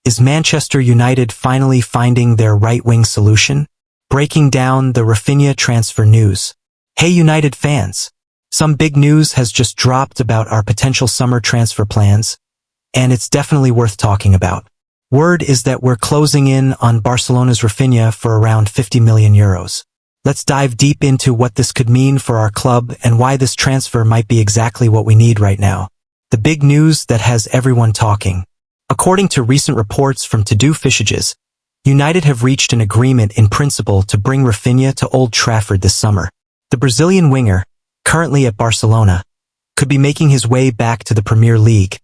Is Manchester United finally finding their right-wing solution? Breaking down the Raphinha transfer news. Hey United fans! Some big news has just dropped about our potential summer transfer plans, and it's definitely worth talking about. Word is that we're closing in on Barcelona's Raphinha for around 50 million euros. Let's dive deep into what this could mean for our club and why this transfer might be exactly what we need right now. The big news that has everyone talking. According to recent reports from To-Do Fishages, United have reached an agreement in principle to bring Raphinha to Old Trafford this summer. The Brazilian winger, currently at Barcelona, could be making his way back to the Premier League,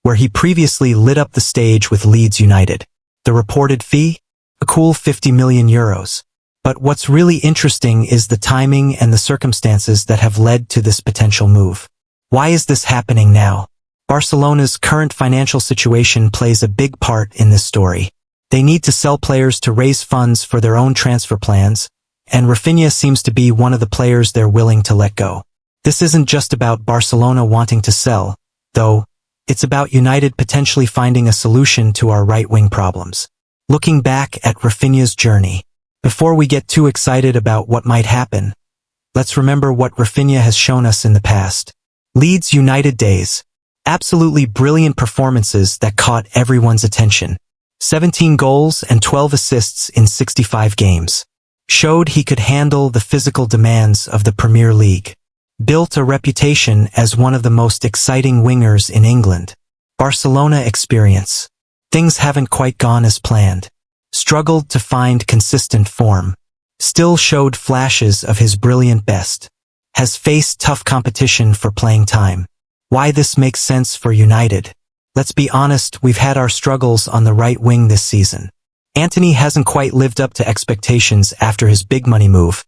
where he previously lit up the stage with Leeds United. The reported fee? A cool 50 million euros. But what's really interesting is the timing and the circumstances that have led to this potential move. Why is this happening now? Barcelona's current financial situation plays a big part in this story. They need to sell players to raise funds for their own transfer plans, and Raphinha seems to be one of the players they're willing to let go. This isn't just about Barcelona wanting to sell, though. It's about United potentially finding a solution to our right-wing problems. Looking back at Raphinha's journey. Before we get too excited about what might happen, let's remember what Raphinha has shown us in the past. Leeds United days. Absolutely brilliant performances that caught everyone's attention. 17 goals and 12 assists in 65 games. Showed he could handle the physical demands of the Premier League. Built a reputation as one of the most exciting wingers in England. Barcelona experience. Things haven't quite gone as planned. Struggled to find consistent form. Still showed flashes of his brilliant best. Has faced tough competition for playing time. Why this makes sense for United? Let's be honest, we've had our struggles on the right wing this season. Antony hasn't quite lived up to expectations after his big money move,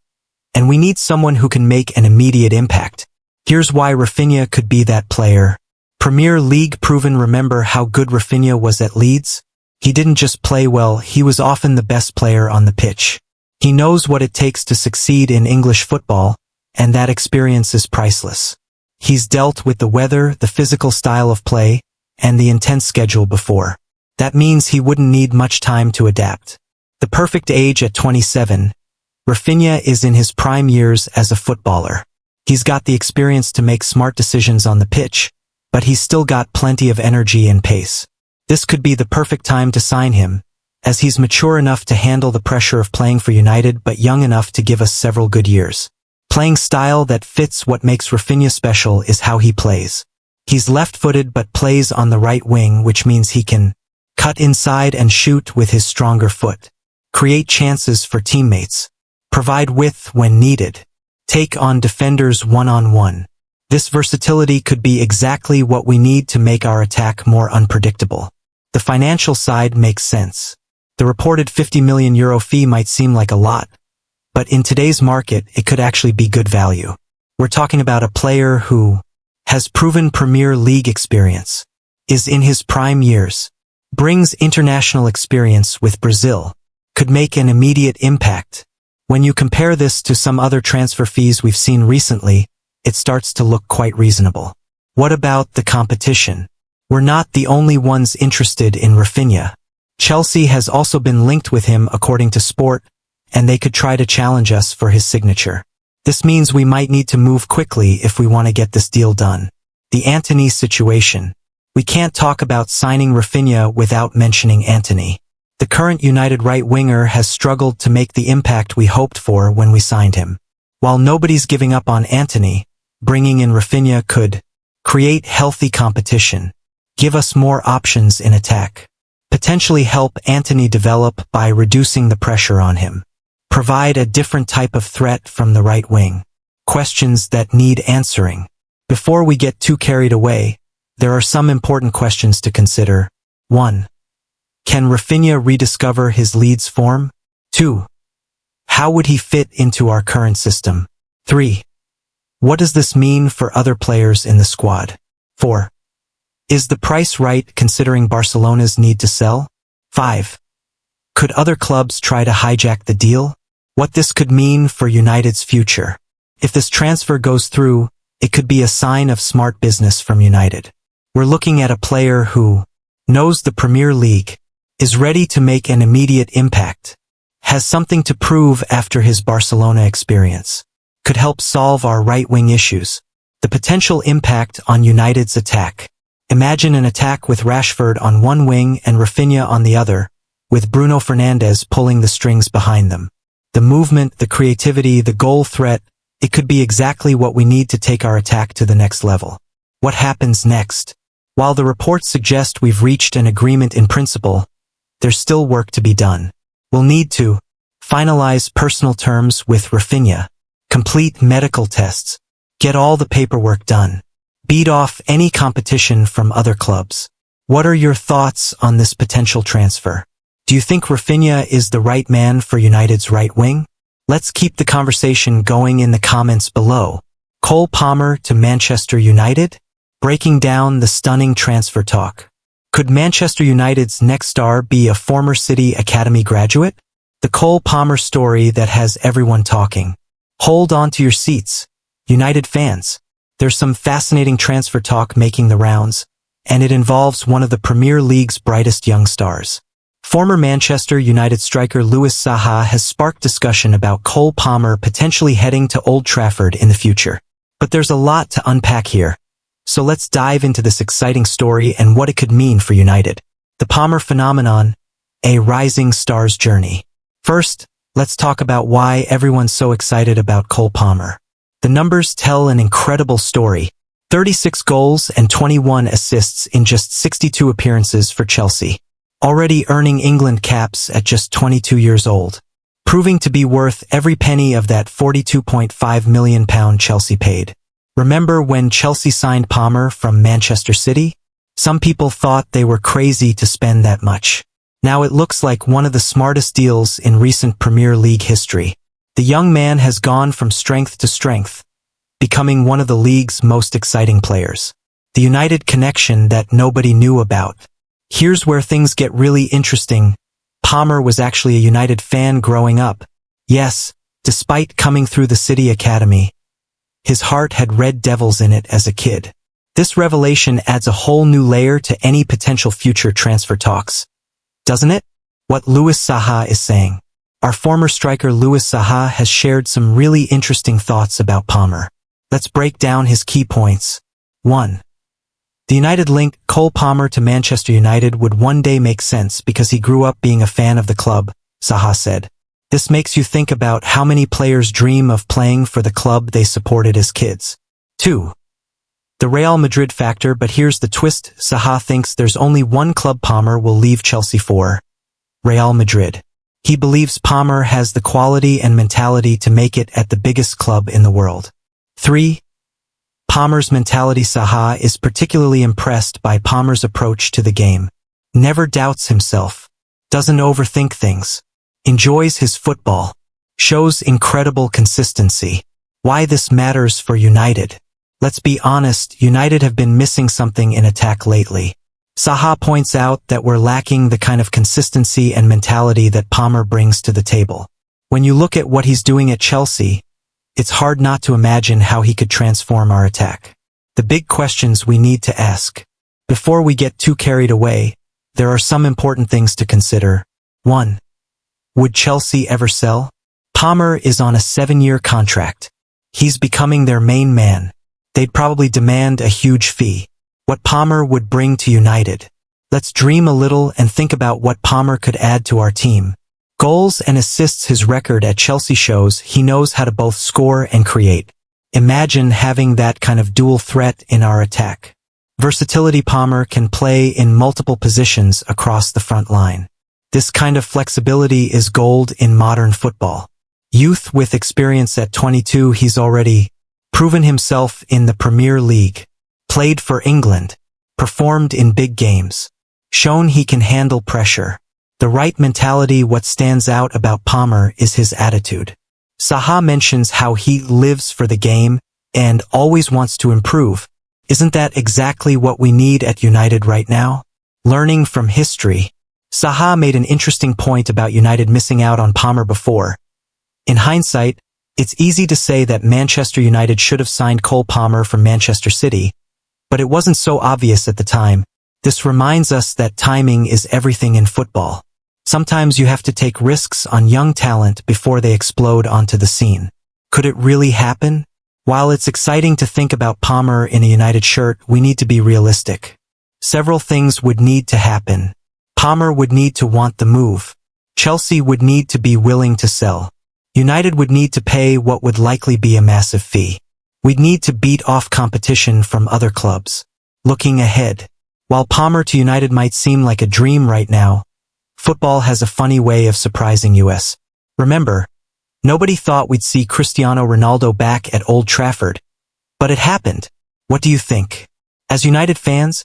and we need someone who can make an immediate impact. Here's why Raphinha could be that player. Premier League proven. Remember how good Raphinha was at Leeds? He didn't just play well, he was often the best player on the pitch. He knows what it takes to succeed in English football, and that experience is priceless. He's dealt with the weather, the physical style of play, and the intense schedule before. That means he wouldn't need much time to adapt. The perfect age at 27, Raphinha is in his prime years as a footballer. He's got the experience to make smart decisions on the pitch, but he's still got plenty of energy and pace. This could be the perfect time to sign him, as he's mature enough to handle the pressure of playing for United but young enough to give us several good years. Playing style that fits. What makes Raphinha special is how he plays. He's left-footed but plays on the right wing, which means he can cut inside and shoot with his stronger foot, create chances for teammates, provide width when needed, take on defenders one-on-one. This versatility could be exactly what we need to make our attack more unpredictable. The financial side makes sense. The reported 50 million euro fee might seem like a lot, but in today's market it could actually be good value. We're talking about a player who has proven Premier League experience, is in his prime years, brings international experience with Brazil, could make an immediate impact. When you compare this to some other transfer fees we've seen recently, it starts to look quite reasonable. What about the competition? We're not the only ones interested in Raphinha. Chelsea has also been linked with him according to Sport, and they could try to challenge us for his signature. This means we might need to move quickly if we want to get this deal done. The Antony situation. We can't talk about signing Raphinha without mentioning Antony. The current United right winger has struggled to make the impact we hoped for when we signed him. While nobody's giving up on Antony, bringing in Raphinha could create healthy competition, give us more options in attack, potentially help Antony develop by reducing the pressure on him, provide a different type of threat from the right wing. Questions that need answering. Before we get too carried away, there are some important questions to consider. 1. Can Raphinha rediscover his Leeds form? 2. How would he fit into our current system? 3. What does this mean for other players in the squad? 4. Is the price right considering Barcelona's need to sell? 5. Could other clubs try to hijack the deal? What this could mean for United's future. If this transfer goes through, it could be a sign of smart business from United. We're looking at a player who knows the Premier League, is ready to make an immediate impact, has something to prove after his Barcelona experience, could help solve our right-wing issues. The potential impact on United's attack. Imagine an attack with Rashford on one wing and Raphinha on the other, with Bruno Fernandes pulling the strings behind them. The movement, the creativity, the goal threat, it could be exactly what we need to take our attack to the next level. What happens next? While the reports suggest we've reached an agreement in principle, there's still work to be done. We'll need to finalize personal terms with Raphinha, complete medical tests, get all the paperwork done, beat off any competition from other clubs. What are your thoughts on this potential transfer? Do you think Raphinha is the right man for United's right wing? Let's keep the conversation going in the comments below. Cole Palmer to Manchester United? Breaking down the stunning transfer talk. Could Manchester United's next star be a former City Academy graduate? The Cole Palmer story that has everyone talking. Hold on to your seats, United fans. There's some fascinating transfer talk making the rounds, and it involves one of the Premier League's brightest young stars. Former Manchester United striker Louis Saha has sparked discussion about Cole Palmer potentially heading to Old Trafford in the future. But there's a lot to unpack here. So let's dive into this exciting story and what it could mean for United. The Palmer phenomenon, a rising star's journey. First, let's talk about why everyone's so excited about Cole Palmer. The numbers tell an incredible story. 36 goals and 21 assists in just 62 appearances for Chelsea. Already earning England caps at just 22 years old. Proving to be worth every penny of that £42.5 million Chelsea paid. Remember when Chelsea signed Palmer from Manchester City? Some people thought they were crazy to spend that much. Now it looks like one of the smartest deals in recent Premier League history. The young man has gone from strength to strength, becoming one of the league's most exciting players. The United connection that nobody knew about. Here's where things get really interesting. Palmer was actually a United fan growing up. Yes, despite coming through the City Academy, his heart had Red Devils in it as a kid. This revelation adds a whole new layer to any potential future transfer talks, doesn't it? What Louis Saha is saying. Our former striker Louis Saha has shared some really interesting thoughts about Palmer. Let's break down his key points. 1. The United link Cole Palmer to Manchester United would one day make sense because he grew up being a fan of the club, Saha said. This makes you think about how many players dream of playing for the club they supported as kids. 2. The Real Madrid factor, but here's the twist. Saha thinks there's only one club Palmer will leave Chelsea for. Real Madrid. He believes Palmer has the quality and mentality to make it at the biggest club in the world. 3. Palmer's mentality. Saha is particularly impressed by Palmer's approach to the game. Never doubts himself. Doesn't overthink things. Enjoys his football. Shows incredible consistency. Why this matters for United. Let's be honest, United have been missing something in attack lately. Saha points out that we're lacking the kind of consistency and mentality that Palmer brings to the table. When you look at what he's doing at Chelsea, it's hard not to imagine how he could transform our attack. The big questions we need to ask. Before we get too carried away, there are some important things to consider. 1. Would Chelsea ever sell? Palmer is on a 7-year contract. He's becoming their main man. They'd probably demand a huge fee. What Palmer would bring to United. Let's dream a little and think about what Palmer could add to our team. Goals and assists. His record at Chelsea shows he knows how to both score and create. Imagine having that kind of dual threat in our attack. Versatility. Palmer can play in multiple positions across the front line. This kind of flexibility is gold in modern football. Youth with experience. At 22, he's already proven himself in the Premier League. Played for England. Performed in big games. Shown he can handle pressure. The right mentality. What stands out about Palmer is his attitude. Saha mentions how he lives for the game and always wants to improve. Isn't that exactly what we need at United right now? Learning from history. Saha made an interesting point about United missing out on Palmer before. In hindsight, it's easy to say that Manchester United should have signed Cole Palmer from Manchester City, but it wasn't so obvious at the time. This reminds us that timing is everything in football. Sometimes you have to take risks on young talent before they explode onto the scene. Could it really happen? While it's exciting to think about Palmer in a United shirt, we need to be realistic. Several things would need to happen. Palmer would need to want the move. Chelsea would need to be willing to sell. United would need to pay what would likely be a massive fee. We'd need to beat off competition from other clubs. Looking ahead, while Palmer to United might seem like a dream right now, football has a funny way of surprising us. Remember, nobody thought we'd see Cristiano Ronaldo back at Old Trafford. But it happened. What do you think? As United fans,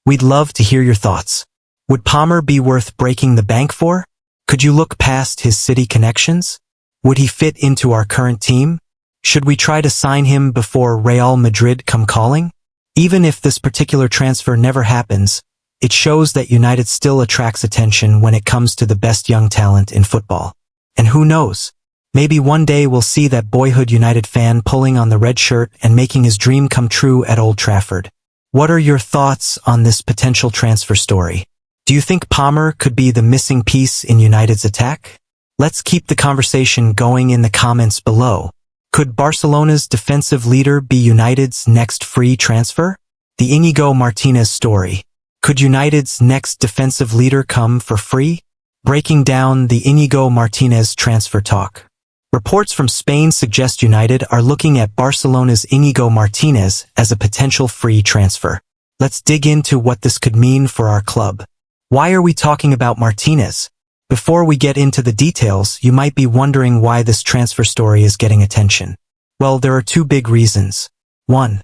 we'd love to hear your thoughts. Would Palmer be worth breaking the bank for? Could you look past his City connections? Would he fit into our current team? Should we try to sign him before Real Madrid come calling? Even if this particular transfer never happens, it shows that United still attracts attention when it comes to the best young talent in football. And who knows? Maybe one day we'll see that boyhood United fan pulling on the red shirt and making his dream come true at Old Trafford. What are your thoughts on this potential transfer story? Do you think Palmer could be the missing piece in United's attack? Let's keep the conversation going in the comments below. Could Barcelona's defensive leader be United's next free transfer? The Íñigo Martínez story. Could United's next defensive leader come for free? Breaking down the Íñigo Martínez transfer talk. Reports from Spain suggest United are looking at Barcelona's Íñigo Martínez as a potential free transfer. Let's dig into what this could mean for our club. Why are we talking about Martínez? Before we get into the details, you might be wondering why this transfer story is getting attention. Well, there are two big reasons. 1.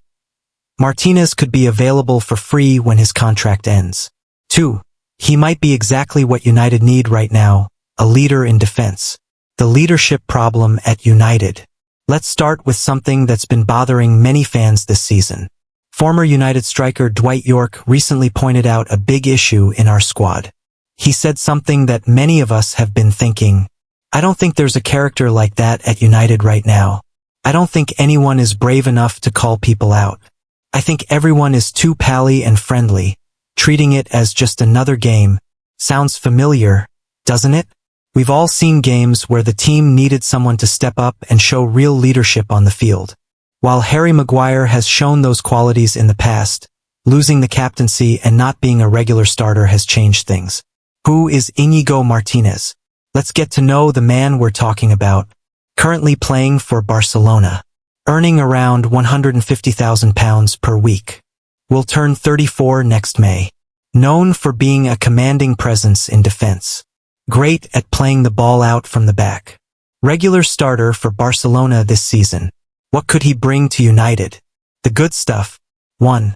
Martínez could be available for free when his contract ends. 2. He might be exactly what United need right now, a leader in defense. The leadership problem at United. Let's start with something that's been bothering many fans this season. Former United striker Dwight Yorke recently pointed out a big issue in our squad. He said something that many of us have been thinking. I don't think there's a character like that at United right now. I don't think anyone is brave enough to call people out. I think everyone is too pally and friendly, treating it as just another game. Sounds familiar, doesn't it? We've all seen games where the team needed someone to step up and show real leadership on the field. While Harry Maguire has shown those qualities in the past, losing the captaincy and not being a regular starter has changed things. Who is Íñigo Martínez? Let's get to know the man we're talking about. Currently playing for Barcelona, earning around £150,000 per week. Will turn 34 next May. Known for being a commanding presence in defense. Great at playing the ball out from the back. Regular starter for Barcelona this season. What could he bring to United? The good stuff. 1.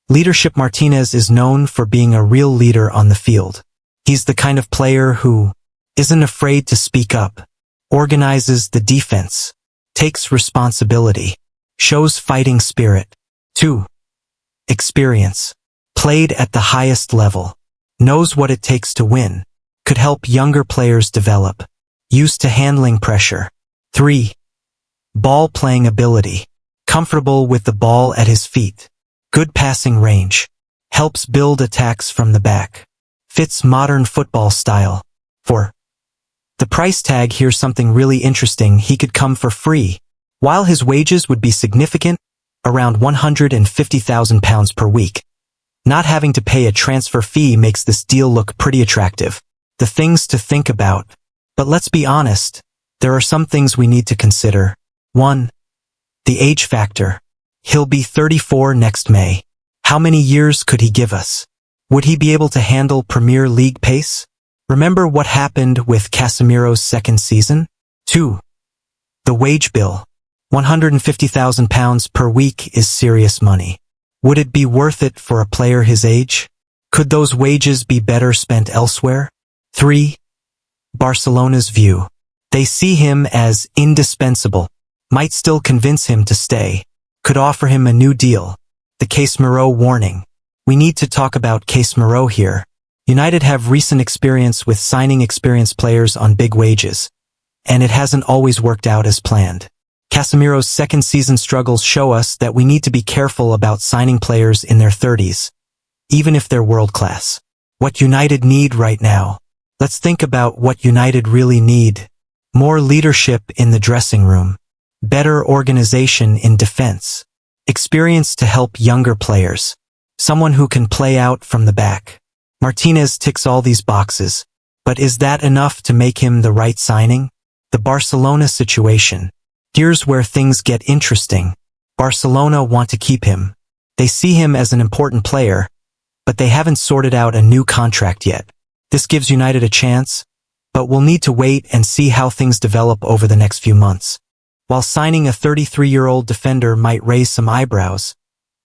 Leadership. Martínez is known for being a real leader on the field. He's the kind of player who isn't afraid to speak up, organizes the defense, takes responsibility, shows fighting spirit. 2. Experience. Played at the highest level, knows what it takes to win, could help younger players develop, used to handling pressure. 3. Ball playing ability, comfortable with the ball at his feet, good passing range, helps build attacks from the back, fits modern football style. 4. The price tag. Here's something really interesting. He could come for free. While his wages would be significant, around £150,000 per week, not having to pay a transfer fee makes this deal look pretty attractive. The things to think about. But let's be honest, there are some things we need to consider. 1. The age factor. He'll be 34 next May. How many years could he give us? Would he be able to handle Premier League pace? Remember what happened with Casemiro's second season? 2. The wage bill. £150,000 per week is serious money. Would it be worth it for a player his age? Could those wages be better spent elsewhere? 3. Barcelona's view. They see him as indispensable, might still convince him to stay, could offer him a new deal. The Casemiro warning. We need to talk about Casemiro here. United have recent experience with signing experienced players on big wages, and it hasn't always worked out as planned. Casemiro's second season struggles show us that we need to be careful about signing players in their 30s. even if they're world-class. What United need right now? Let's think about what United really need. More leadership in the dressing room. Better organization in defense. Experience to help younger players. Someone who can play out from the back. Martinez ticks all these boxes. But is that enough to make him the right signing? The Barcelona situation. Here's where things get interesting. Barcelona want to keep him. They see him as an important player, but they haven't sorted out a new contract yet. This gives United a chance, but we'll need to wait and see how things develop over the next few months. While signing a 33-year-old defender might raise some eyebrows,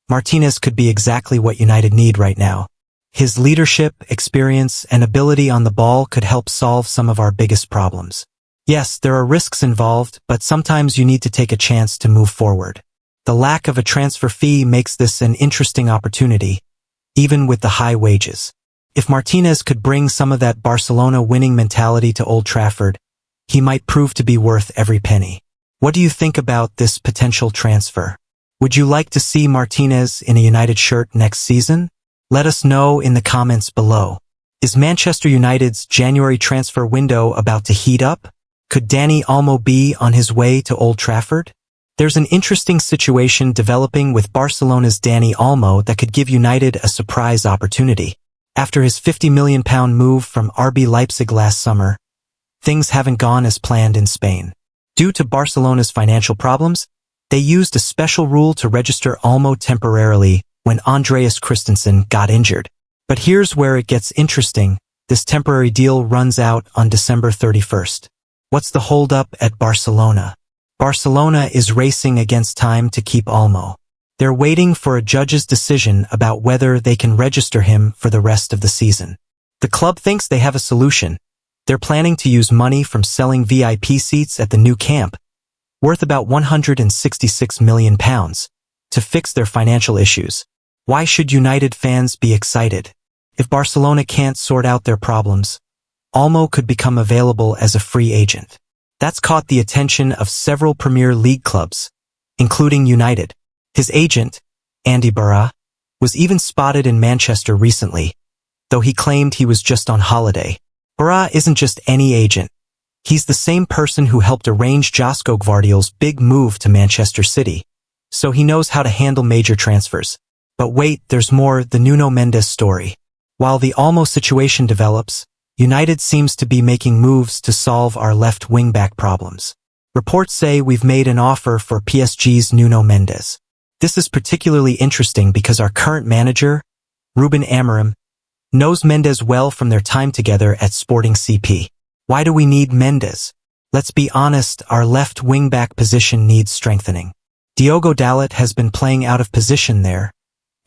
Martinez could be exactly what United need right now. His leadership, experience, and ability on the ball could help solve some of our biggest problems. Yes, there are risks involved, but sometimes you need to take a chance to move forward. The lack of a transfer fee makes this an interesting opportunity, even with the high wages. If Martinez could bring some of that Barcelona winning mentality to Old Trafford, he might prove to be worth every penny. What do you think about this potential transfer? Would you like to see Martinez in a United shirt next season? Let us know in the comments below. Is Manchester United's January transfer window about to heat up? Could Dani Olmo be on his way to Old Trafford? There's an interesting situation developing with Barcelona's Dani Olmo that could give United a surprise opportunity. After his £50 million move from RB Leipzig last summer, things haven't gone as planned in Spain. Due to Barcelona's financial problems, they used a special rule to register Olmo temporarily when Andreas Christensen got injured. But here's where it gets interesting. This temporary deal runs out on December 31st. What's the holdup at Barcelona? Barcelona is racing against time to keep Olmo. They're waiting for a judge's decision about whether they can register him for the rest of the season. The club thinks they have a solution. They're planning to use money from selling VIP seats at the new camp, worth about £166 million, to fix their financial issues. Why should United fans be excited? If Barcelona can't sort out their problems, Olmo could become available as a free agent. That's caught the attention of several Premier League clubs, including United. His agent, Andy Barra, was even spotted in Manchester recently, though he claimed he was just on holiday. Barra isn't just any agent. He's the same person who helped arrange Josko Gvardiol's big move to Manchester City, so he knows how to handle major transfers. But wait, there's more, the Nuno Mendes story. While the Olmo situation develops, United seems to be making moves to solve our left wing-back problems. Reports say we've made an offer for PSG's Nuno Mendes. This is particularly interesting because our current manager, Ruben Amorim, knows Mendes well from their time together at Sporting CP. Why do we need Mendes? Let's be honest, our left wing-back position needs strengthening. Diogo Dalot has been playing out of position there,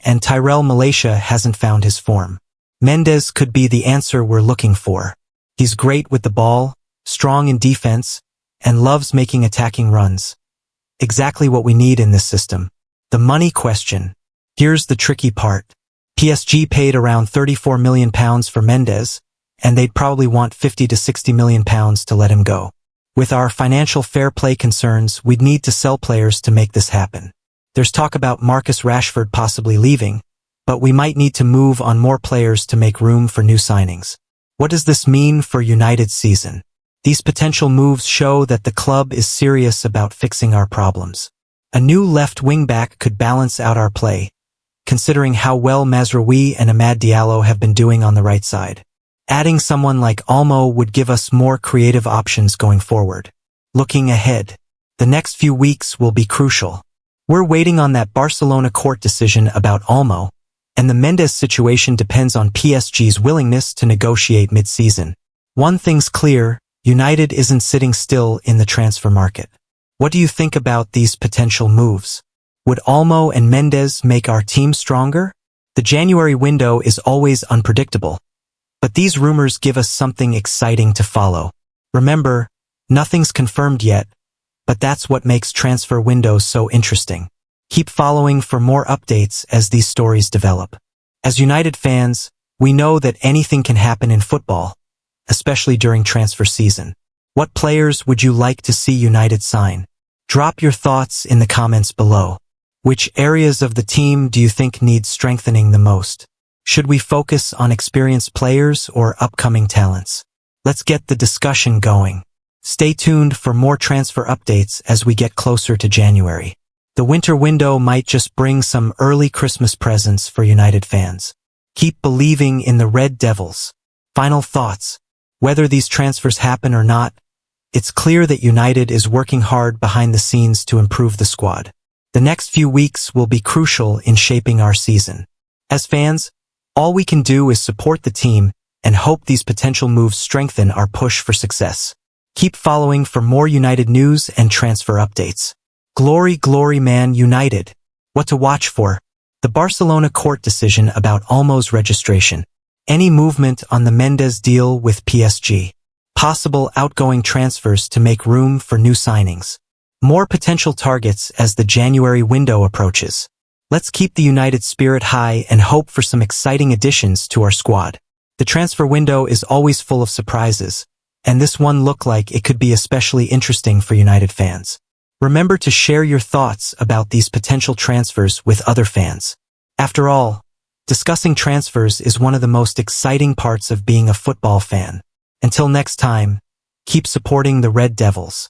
and Tyrell Malaysia hasn't found his form. Mendes could be the answer we're looking for. He's great with the ball, strong in defense, and loves making attacking runs. Exactly what we need in this system. The money question. Here's the tricky part. PSG paid around £34 million for Mendes, and they'd probably want £50 to £60 million to let him go. With our financial fair play concerns, we'd need to sell players to make this happen. There's talk about Marcus Rashford possibly leaving, but we might need to move on more players to make room for new signings. What does this mean for United's season? These potential moves show that the club is serious about fixing our problems. A new left wing-back could balance out our play, considering how well Mazraoui and Amad Diallo have been doing on the right side. Adding someone like Olmo would give us more creative options going forward. Looking ahead, the next few weeks will be crucial. We're waiting on that Barcelona court decision about Olmo, and the Mendes situation depends on PSG's willingness to negotiate mid-season. One thing's clear, United isn't sitting still in the transfer market. What do you think about these potential moves? Would Olmo and Mendes make our team stronger? The January window is always unpredictable, but these rumors give us something exciting to follow. Remember, nothing's confirmed yet, but that's what makes transfer windows so interesting. Keep following for more updates as these stories develop. As United fans, we know that anything can happen in football, especially during transfer season. What players would you like to see United sign? Drop your thoughts in the comments below. Which areas of the team do you think need strengthening the most? Should we focus on experienced players or upcoming talents? Let's get the discussion going. Stay tuned for more transfer updates as we get closer to January. The winter window might just bring some early Christmas presents for United fans. Keep believing in the Red Devils. Final thoughts. Whether these transfers happen or not, it's clear that United is working hard behind the scenes to improve the squad. The next few weeks will be crucial in shaping our season. As fans, all we can do is support the team and hope these potential moves strengthen our push for success. Keep following for more United news and transfer updates. Glory, glory, Man United. What to watch for? The Barcelona court decision about Olmo's registration. Any movement on the Mendes deal with PSG. Possible outgoing transfers to make room for new signings. More potential targets as the January window approaches. Let's keep the United spirit high and hope for some exciting additions to our squad. The transfer window is always full of surprises, and this one looked like it could be especially interesting for United fans. Remember to share your thoughts about these potential transfers with other fans. After all, discussing transfers is one of the most exciting parts of being a football fan. Until next time, keep supporting the Red Devils.